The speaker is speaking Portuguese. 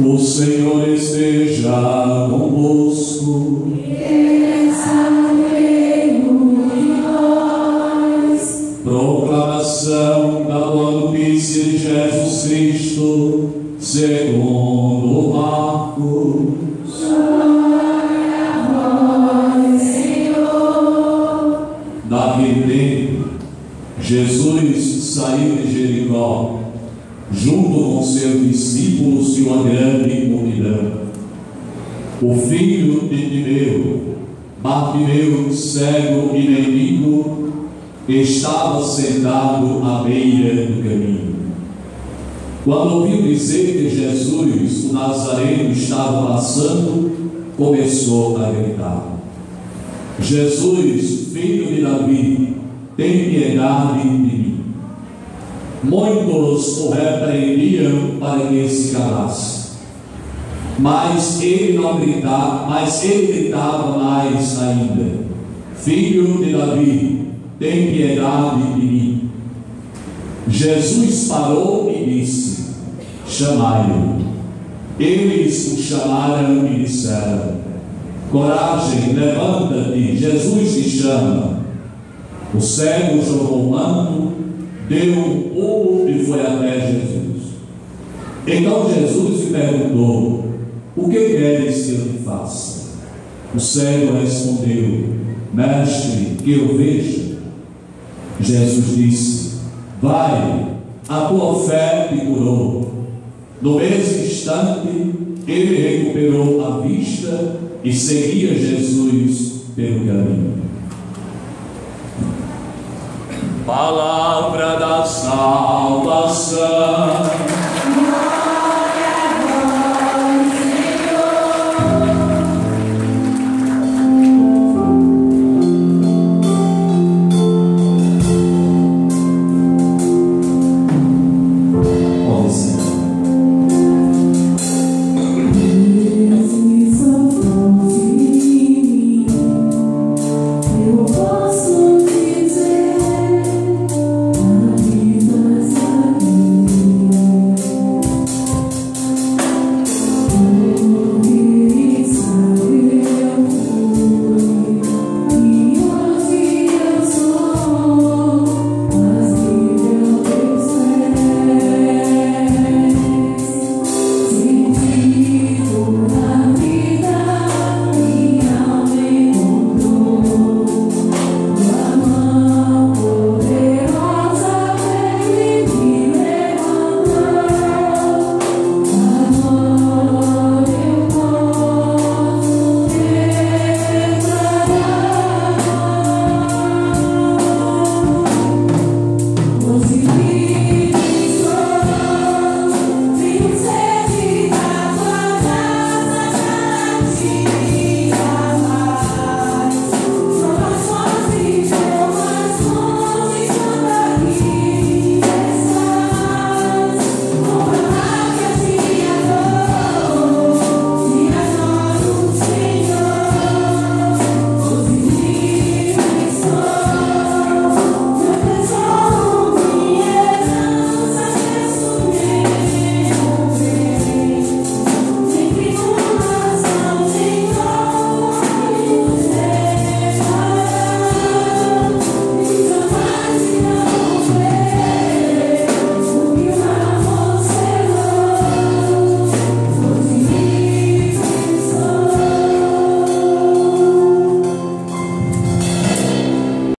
O Senhor esteja convosco. Proclamação da boa notícia de Jesus Cristo, segundo Marcos. Glória a vós, Senhor. Naquele tempo, Jesus saiu de Jericó, junto com seus discípulos e uma grande multidão. O filho de Timeu, Bartimeu, cego e mendigo, estava sentado à beira do caminho. Quando ouviu dizer que Jesus, o Nazareno, estava passando, começou a gritar: Jesus, filho de Davi, tem piedade de mim. Muitos o repreendiam para que se calasse, mas ele gritava mais ainda: Filho de Davi, tem piedade de mim. Jesus parou e disse: chamai-o. Eles o chamaram e disseram: coragem, levanta-te, Jesus te chama. O cego jogou o manto, deu um pulo e foi até Jesus. Então Jesus lhe perguntou: o que queres que eu te faça? O cego respondeu: mestre, que eu veja. Jesus disse: vai, a tua fé te curou. No mesmo instante, ele recuperou a vista e seguia Jesus pelo caminho. Palavra da salvação.